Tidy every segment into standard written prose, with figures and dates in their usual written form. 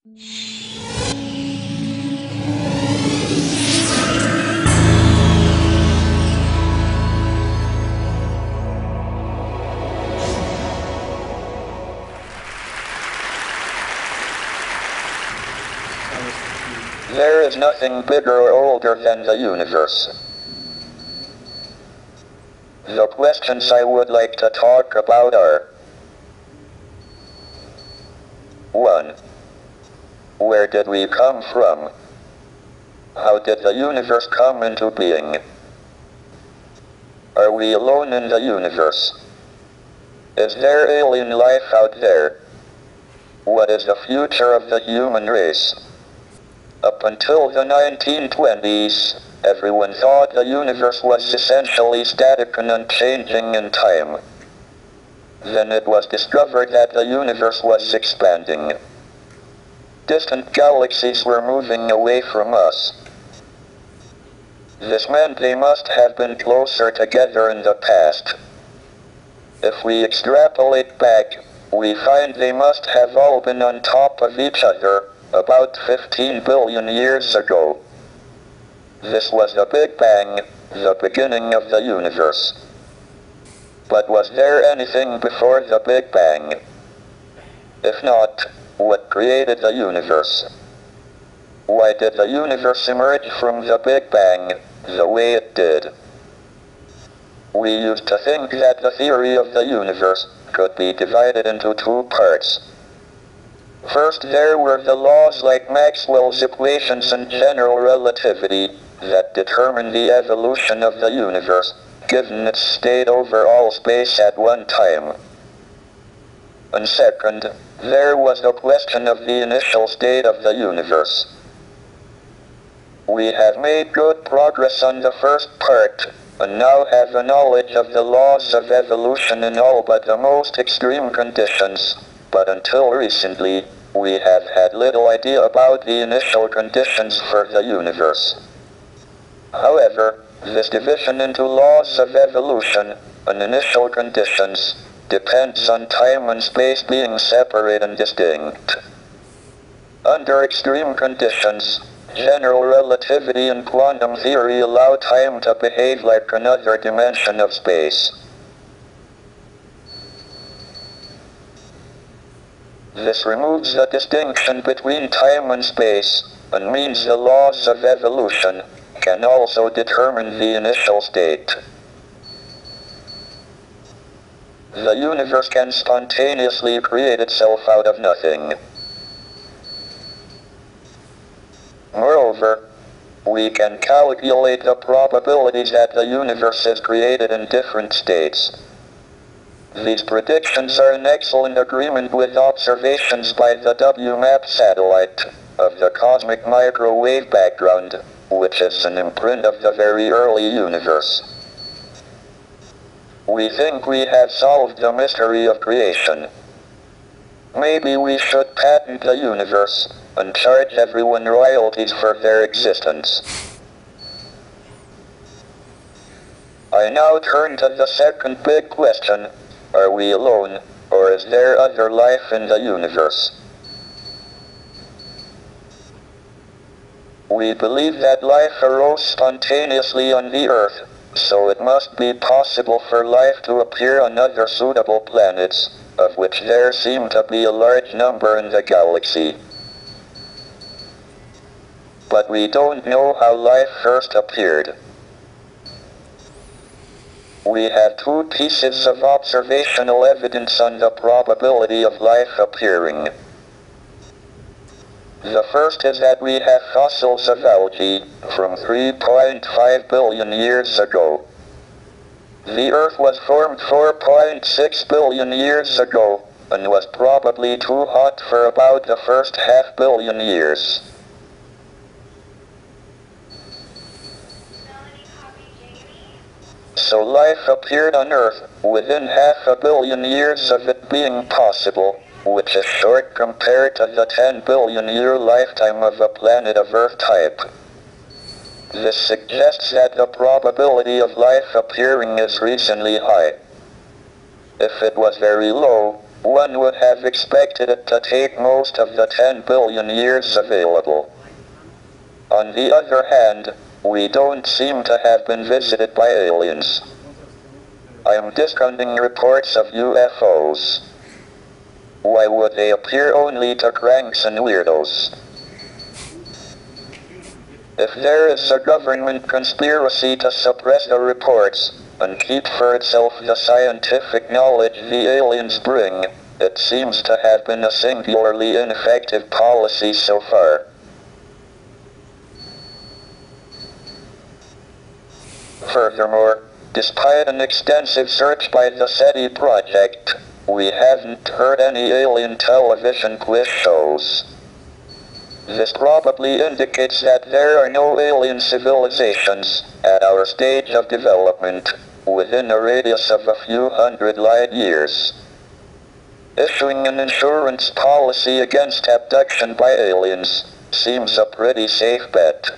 There is nothing bigger or older than the universe. The questions I would like to talk about are: 1. Where did we come from? How did the universe come into being? Are we alone in the universe? Is there alien life out there? What is the future of the human race? Up until the 1920s, everyone thought the universe was essentially static and unchanging in time. Then it was discovered that the universe was expanding. Distant galaxies were moving away from us. This meant they must have been closer together in the past. If we extrapolate back, we find they must have all been on top of each other about 15 billion years ago. This was the Big Bang, the beginning of the universe. But was there anything before the Big Bang? If not, what created the universe? Why did the universe emerge from the Big Bang the way it did? We used to think that the theory of the universe could be divided into two parts. First, there were the laws like Maxwell's equations and general relativity that determine the evolution of the universe, given its state over all space at one time. And second, there was the question of the initial state of the universe. We have made good progress on the first part, and now have a knowledge of the laws of evolution in all but the most extreme conditions. But until recently, we have had little idea about the initial conditions for the universe. However, this division into laws of evolution and initial conditions depends on time and space being separate and distinct. Under extreme conditions, general relativity and quantum theory allow time to behave like another dimension of space. This removes the distinction between time and space, and means the laws of evolution can also determine the initial state. The universe can spontaneously create itself out of nothing. Moreover, we can calculate the probabilities that the universe is created in different states. These predictions are in excellent agreement with observations by the WMAP satellite of the cosmic microwave background, which is an imprint of the very early universe. We think we have solved the mystery of creation. Maybe we should patent the universe and charge everyone royalties for their existence. I now turn to the second big question: are we alone, or is there other life in the universe? We believe that life arose spontaneously on the Earth, so it must be possible for life to appear on other suitable planets, of which there seem to be a large number in the galaxy. But we don't know how life first appeared. We have two pieces of observational evidence on the probability of life appearing. The first is that we have fossils of algae from 3.5 billion years ago. The Earth was formed 4.6 billion years ago, and was probably too hot for about the first half billion years. So life appeared on Earth within half a billion years of it being possible, which is short compared to the 10 billion year lifetime of a planet of Earth type. This suggests that the probability of life appearing is reasonably high. If it was very low, one would have expected it to take most of the 10 billion years available. On the other hand, we don't seem to have been visited by aliens. I am discounting reports of UFOs. Why would they appear only to cranks and weirdos? If there is a government conspiracy to suppress the reports, and keep for itself the scientific knowledge the aliens bring, it seems to have been a singularly ineffective policy so far. Furthermore, despite an extensive search by the SETI project, we haven't heard any alien television quiz shows. This probably indicates that there are no alien civilizations, at our stage of development, within a radius of a few hundred light years. Issuing an insurance policy against abduction by aliens seems a pretty safe bet.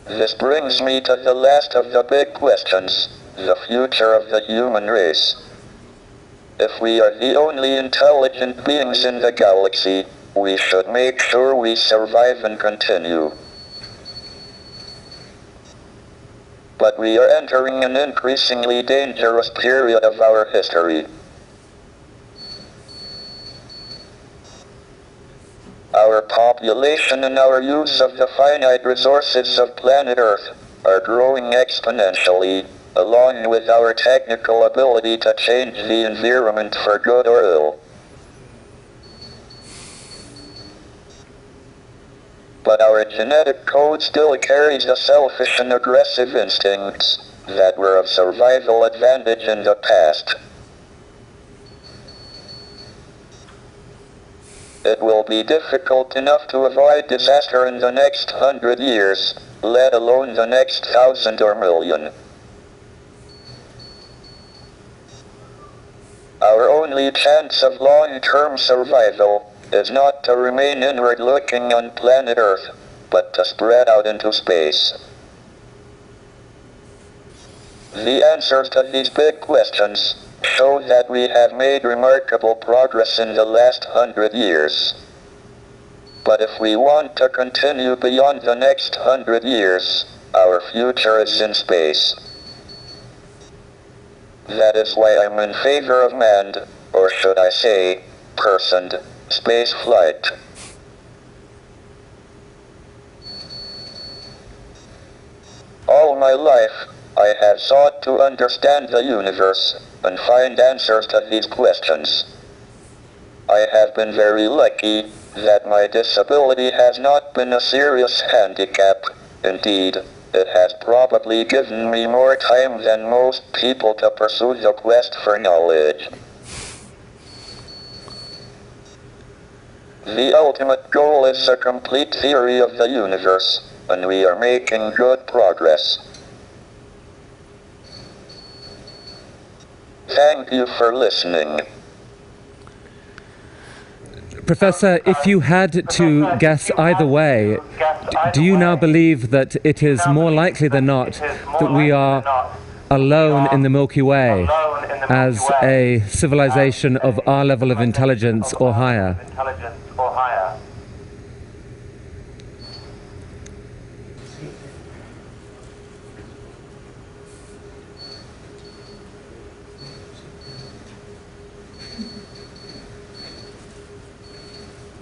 This brings me to the last of the big questions, the future of the human race. If we are the only intelligent beings in the galaxy, we should make sure we survive and continue. But we are entering an increasingly dangerous period of our history. Our population and our use of the finite resources of planet Earth are growing exponentially, along with our technical ability to change the environment for good or ill. But our genetic code still carries the selfish and aggressive instincts that were of survival advantage in the past. It will be difficult enough to avoid disaster in the next 100 years, let alone the next 1,000 or million. Our only chance of long-term survival is not to remain inward-looking on planet Earth, but to spread out into space. The answers to these big questions show that we have made remarkable progress in the last 100 years. But if we want to continue beyond the next 100 years, our future is in space. That is why I'm in favor of manned, or should I say, personed, space flight. All my life, I have sought to understand the universe and find answers to these questions. I have been very lucky that my disability has not been a serious handicap. Indeed, it has probably given me more time than most people to pursue the quest for knowledge. The ultimate goal is a complete theory of the universe, and we are making good progress. Thank you for listening. Professor, if you had to guess either way, do you now believe that it is more likely than not that we are alone in the Milky Way as a civilization of our level of intelligence or higher?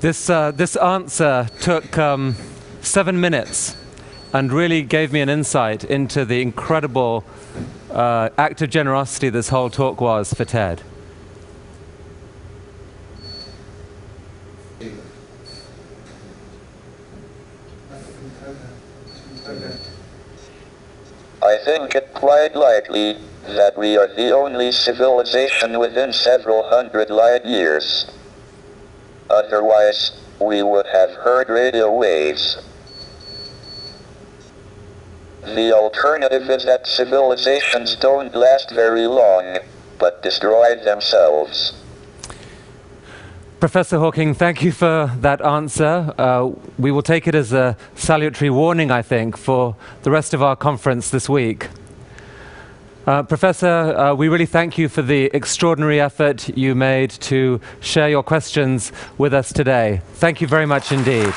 This answer took 7 minutes and really gave me an insight into the incredible act of generosity this whole talk was for Ted. I think it quite likely that we are the only civilization within several hundred light years. Otherwise, we would have heard radio waves. The alternative is that civilizations don't last very long, but destroy themselves. Professor Hawking, thank you for that answer. We will take it as a salutary warning, I think, for the rest of our conference this week. Professor, we really thank you for the extraordinary effort you made to share your questions with us today. Thank you very much indeed.